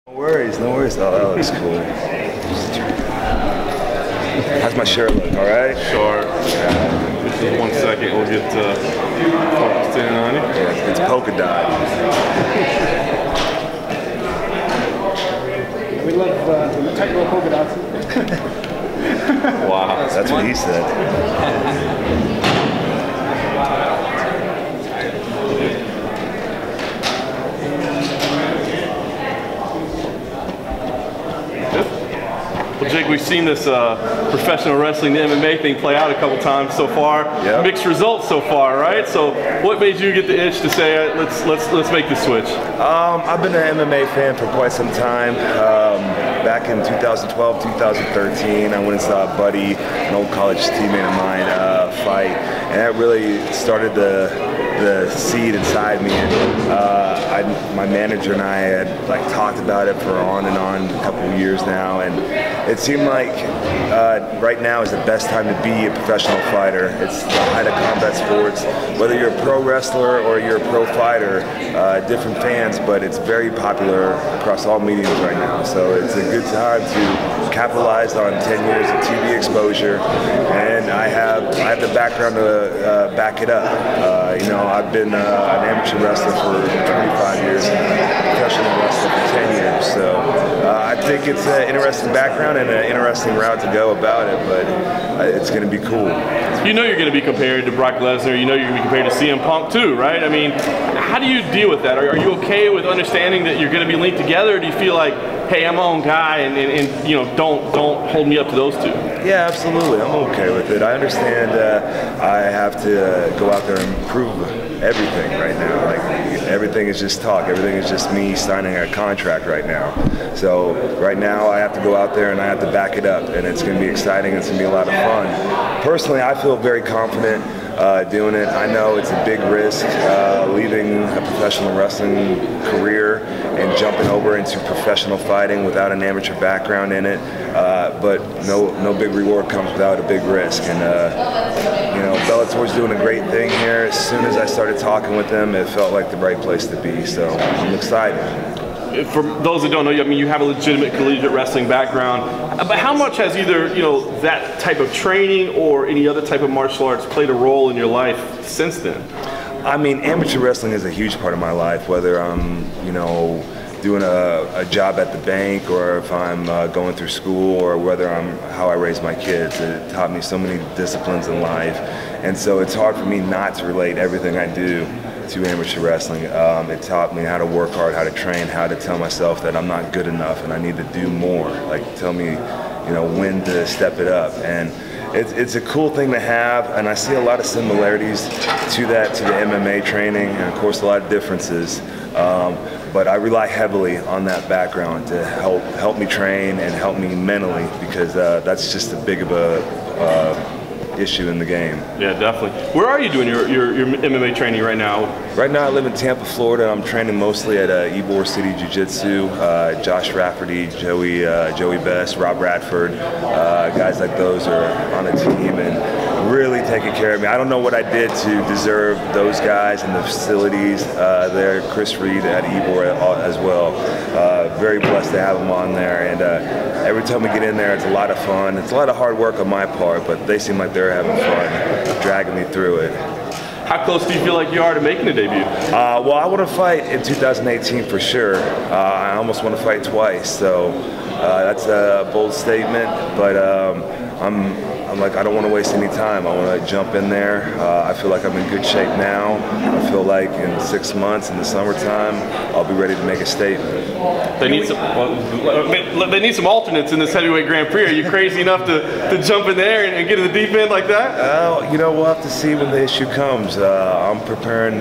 No worries, no worries. Oh, that looks cool. How's my shirt look, all right? Sure. Just 1 second, we'll get focused in on it. Yeah, it's polka dot. We love the technical polka dots. Wow. That's what he said. Well, Jake, we've seen this professional wrestling to MMA thing play out a couple times so far. Yep. Mixed results so far, right? So, what made you get the itch to say, let's make the switch? I've been an MMA fan for quite some time. Back in 2012, 2013, I went and saw a buddy, an old college teammate of mine, fight, and that really started the seed inside me. And my manager and I had talked about it for on and on a couple of years now, and it seemed like right now is the best time to be a professional fighter. It's the height of combat sports. Whether you're a pro wrestler or you're a pro fighter, different fans, but it's very popular across all mediums right now. So it's a good time to capitalize on 10 years of TV exposure, and I have the background to back it up. I've been an amateur wrestler for 25 years and a professional wrestler for 10 years. So I think it's an interesting background and an interesting route to go about it, but it's going to be cool. You know you're going to be compared to Brock Lesnar. You know you're going to be compared to CM Punk too, right? I mean, how do you deal with that? Are you okay with understanding that you're going to be linked together, or do you feel like, hey, I'm my own guy, and don't hold me up to those two? Yeah, absolutely. I'm okay with it. I understand I have to go out there and prove everything right now. Everything is just talk. Everything is just me signing a contract right now. So right now I have to go out there and I have to back it up, and it's going to be exciting. It's going to be a lot of fun. Personally, I feel very confident doing it. I know it's a big risk leaving a professional wrestling career and jumping over into professional fighting without an amateur background in it. But no big reward comes without a big risk. And Bellator's doing a great thing here. As soon as I started talking with them, it felt like the right place to be. So I'm excited. For those that don't know you, I mean, you have a legitimate collegiate wrestling background, but how much has either that type of training or any other type of martial arts played a role in your life since then? I mean, amateur wrestling is a huge part of my life, whether I'm doing a job at the bank, or if I'm going through school, or whether I'm how I raise my kids. It taught me so many disciplines in life, and so it's hard for me not to relate everything I do to amateur wrestling. It taught me how to work hard, how to train, how to tell myself that I'm not good enough and I need to do more. Tell me, when to step it up. And it's a cool thing to have, and I see a lot of similarities to that, to the MMA training, and of course a lot of differences. But I rely heavily on that background to help me train and help me mentally, because that's just as big of a issue in the game. Yeah, definitely. Where are you doing your MMA training right now? Right now I live in Tampa, Florida. I'm training mostly at Ybor City Jiu-Jitsu. Josh Rafferty, Joey Best, Rob Radford, guys like those are on the team and really taking care of me. I don't know what I did to deserve those guys and the facilities there. Chris Reed at Ybor as well. Very blessed to have them on there, and every time we get in there, it's a lot of fun. It's a lot of hard work on my part, but they seem like they're having fun, dragging me through it. How close do you feel like you are to making a debut? Well, I want to fight in 2018 for sure. I almost want to fight twice, so that's a bold statement, but I'm like, I don't want to waste any time. I want to jump in there. I feel like I'm in good shape now. I feel like in 6 months, in the summertime, I'll be ready to make a statement. They need some alternates in this heavyweight Grand Prix. Are you crazy enough to jump in there and get in the deep end like that? We'll have to see when the issue comes. I'm preparing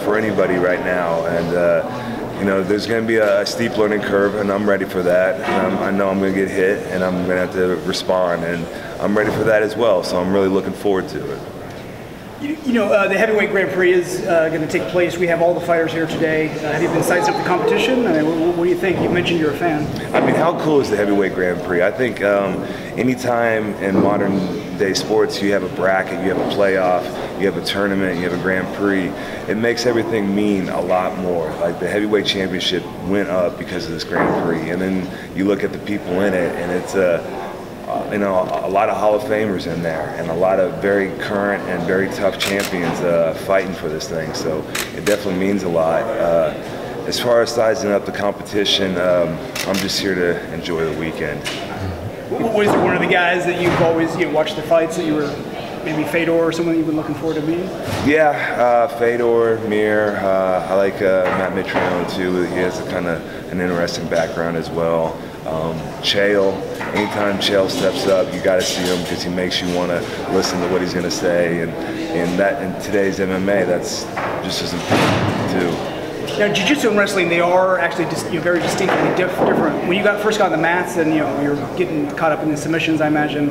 for anybody right now, and there's going to be a steep learning curve, and I'm ready for that. And I know I'm going to get hit, and I'm going to have to respond, and I'm ready for that as well. So I'm really looking forward to it. The heavyweight Grand Prix is going to take place. We have all the fighters here today. Have you been sized up the competition? I mean, what do you think? You mentioned you're a fan. I mean, how cool is the heavyweight Grand Prix? I think anytime in modern day sports you have a bracket, you have a playoff, you have a tournament, you have a Grand Prix, it makes everything mean a lot more. Like the heavyweight championship went up because of this Grand Prix, and then you look at the people in it, and it's a lot of Hall of Famers in there, and a lot of very current and very tough champions fighting for this thing. So it definitely means a lot. As far as sizing up the competition, I'm just here to enjoy the weekend. Was there one of the guys that you've always watched the fights that you were maybe Fedor or someone you've been looking forward to meeting? Yeah, Fedor, Mir. I like Matt Mitrione too. He has an interesting background as well. Chael, anytime Chael steps up, you got to see him because he makes you want to listen to what he's going to say, and that in today's MMA, that's just as important too. Now, jiu-jitsu and wrestling, they are actually just very distinctly different. When you first got on the mats and you're getting caught up in the submissions, I imagine.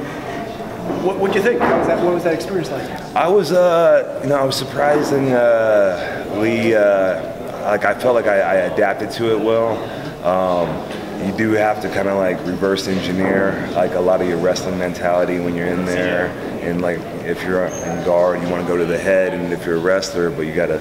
What did you think? What was that experience like? I was surprisingly I felt like I adapted to it well. You do have to kind of like reverse engineer like a lot of your wrestling mentality when you're in there, and like if you're in guard, you want to go to the head, and if you're a wrestler, but you got to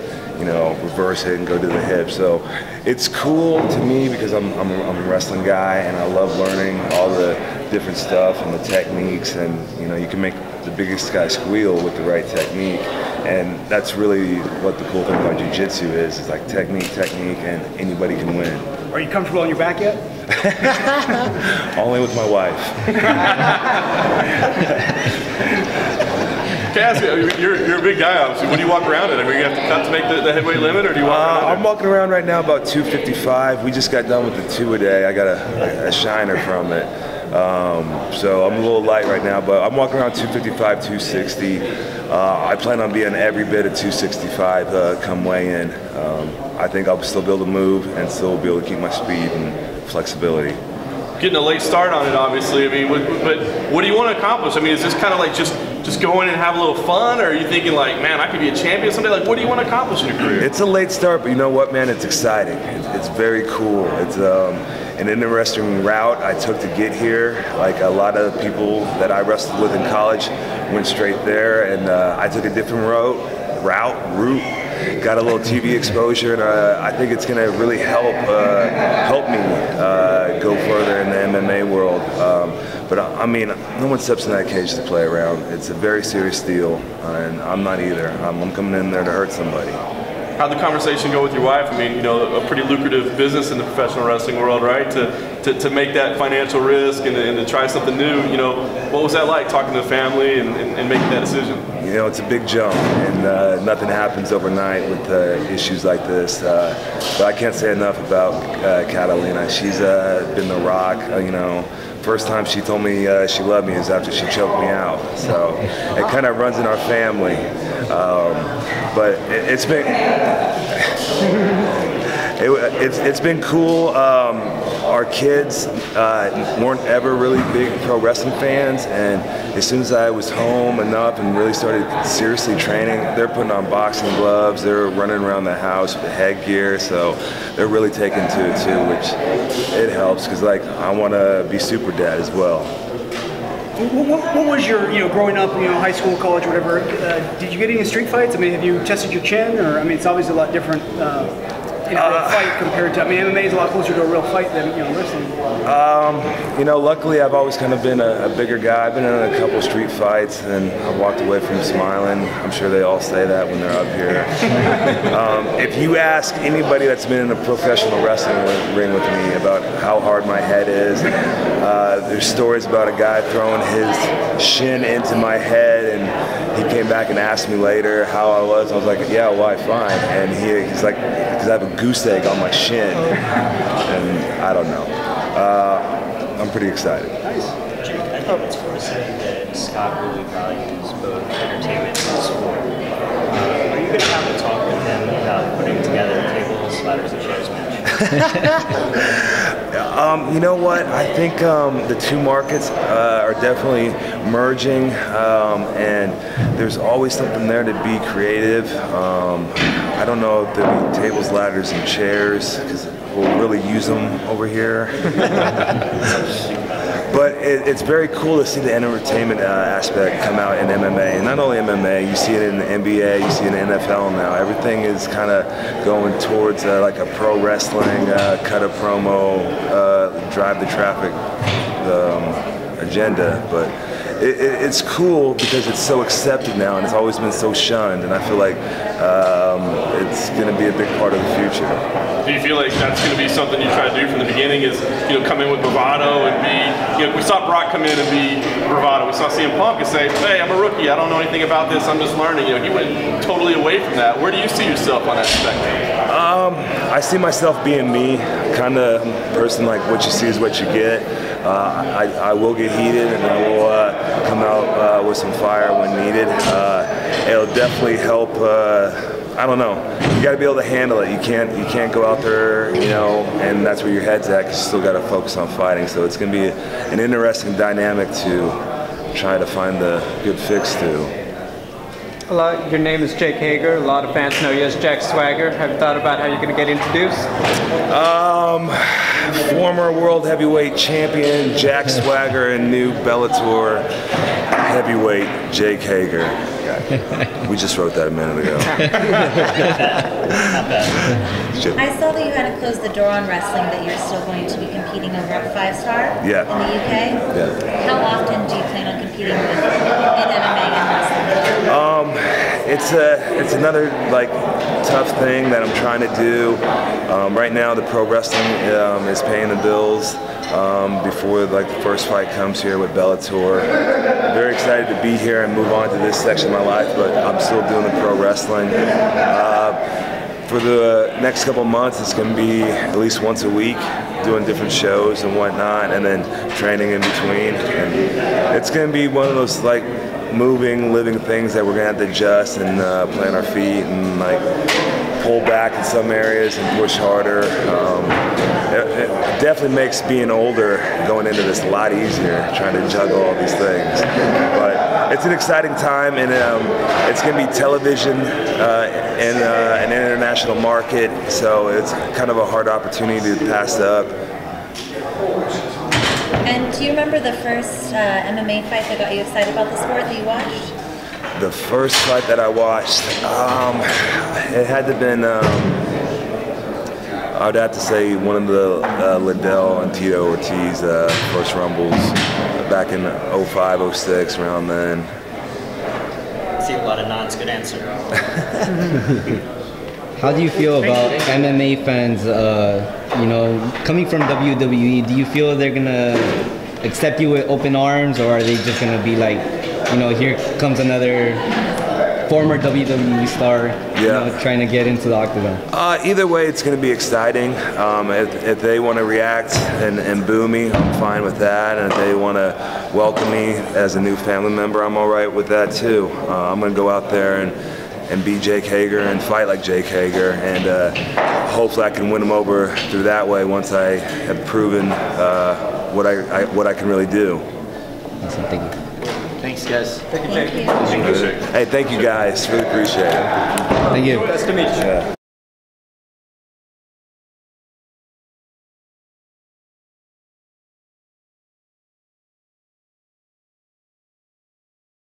reverse it and go to the hip. So it's cool to me because I'm a wrestling guy, and I love learning all the different stuff and the techniques, and you can make the biggest guy squeal with the right technique, and that's really what the cool thing about jiu-jitsu is. It's like technique, and anybody can win. Are you comfortable on your back yet? Only with my wife. Cass, you're a big guy, obviously. What do you walk around at? I mean, you have to cut to make the heavyweight limit, or do you walk around? I'm walking around right now about 255. We just got done with the 2-a-day. I got a shiner from it. So I'm a little light right now, but I'm walking around 255, 260. I plan on being every bit of 265 come weigh in. I think I'll still be able to move and still be able to keep my speed and flexibility. Getting a late start on it, obviously. I mean, but what do you want to accomplish? I mean, is this kind of like just go in and have a little fun, or are you thinking like, man, I could be a champion someday? Like, what do you want to accomplish in your career? It's a late start, but you know what, man? It's exciting. It's very cool. It's an interesting route I took to get here. Like a lot of people that I wrestled with in college went straight there, and I took a different route. Got a little TV exposure, and I think it's going to really help me go further in the MMA world. But I mean, no one steps in that cage to play around. It's a very serious deal, and I'm not either. I'm coming in there to hurt somebody. How'd the conversation go with your wife? I mean, a pretty lucrative business in the professional wrestling world, right? To make that financial risk and to try something new, what was that like, talking to the family and making that decision? It's a big jump, and nothing happens overnight with issues like this. But I can't say enough about Catalina. She's been the rock. First time she told me she loved me is after she choked me out. So it kind of runs in our family. But it's been it's been cool. Our kids weren't ever really big pro wrestling fans, and as soon as I was home enough and really started seriously training, they're putting on boxing gloves, they're running around the house with the headgear, so they're really taking to it too, which it helps because like I want to be super dad as well. What was your, growing up, high school, college, whatever, did you get any street fights? I mean, have you tested your chin? Or, I mean, it's obviously a lot different in a real fight compared to, MMA is a lot closer to a real fight than, wrestling. Luckily I've always kind of been a bigger guy. I've been in a couple street fights, and I've walked away from smiling. I'm sure they all say that when they're up here. If you ask anybody that's been in a professional wrestling ring with me about how hard my head is, there's stories about a guy throwing his shin into my head, and he came back and asked me later how I was. I was like, yeah, why, fine. And he's like, because I have a goose egg on my shin. And I don't know. I'm pretty excited. Jake, I thought it's fair to say that Scott really values both entertainment and sport. Are you going to have to talk with him about putting together tables, ladders, and chairs match? You know what? I think the two markets are definitely merging, and there's always something there to be creative. I don't know if there'll be tables, ladders, and chairs, because we'll really use them over here. But it's very cool to see the entertainment aspect come out in MMA. And not only MMA, you see it in the NBA, you see it in the NFL now. Everything is kind of going towards like a pro wrestling, cut a promo, drive the traffic agenda. But it's cool because it's so accepted now, and it's always been so shunned. And I feel like it's going to be a big part of the future. Do you feel like that's going to be something you try to do from the beginning? Is come in with bravado and be we saw Brock come in and be bravado. We saw CM Punk and say, "Hey, I'm a rookie. I don't know anything about this. I'm just learning." He went totally away from that. Where do you see yourself on that spectrum? I see myself being me, kind of person like what you see is what you get. I will get heated, and I will come out with some fire when needed. It'll definitely help. I don't know. You got to be able to handle it. You can't go out there, and that's where your head's at. 'Cause you still got to focus on fighting. So it's going to be an interesting dynamic to try to find the good fix to. Your name is Jake Hager. A lot of fans know you as Jack Swagger. Have you thought about how you're going to get introduced? Former world heavyweight champion Jack Swagger and new Bellator heavyweight Jake Hager. We just wrote that a minute ago. I saw that you had to close the door on wrestling, that you're still going to be competing over at 5-Star in the UK. Yeah. How often do you plan on competing in MMA and wrestling? It's another tough thing that I'm trying to do. Right now, the pro wrestling is paying the bills. Before the first fight comes here with Bellator. I'm very excited to be here and move on to this section of my life, but I'm still doing the pro wrestling. For the next couple months, it's going to be at least once a week, doing different shows and whatnot, and then training in between. And it's going to be one of those moving, living things that we're going to have to adjust and plant our feet and pull back in some areas and push harder. It definitely makes being older, going into this a lot easier, trying to juggle all these things. But it's an exciting time, and it's going to be television in an international market, so it's kind of a hard opportunity to pass up. And do you remember the first MMA fight that got you excited about the sport that you watched? The first fight that I watched, it had to have been, I would have to say one of the Liddell and Tito Ortiz first rumbles back in 05, 06, around then. I see a lot of nods, good answer. How do you feel about MMA fans, coming from WWE? Do you feel they're going to accept you with open arms, or are they just going to be like, here comes another former WWE star, trying to get into the octagon? Either way, it's going to be exciting. If they want to react and boo me, I'm fine with that. And if they want to welcome me as a new family member, I'm all right with that too. I'm going to go out there and be Jake Hager and fight like Jake Hager, and hopefully I can win them over through that way once I have proven what I can really do. Awesome, thank you. Thanks, guys. Thank you. Hey, thank you guys. Really appreciate it. Thank you. Nice to meet you. Yeah.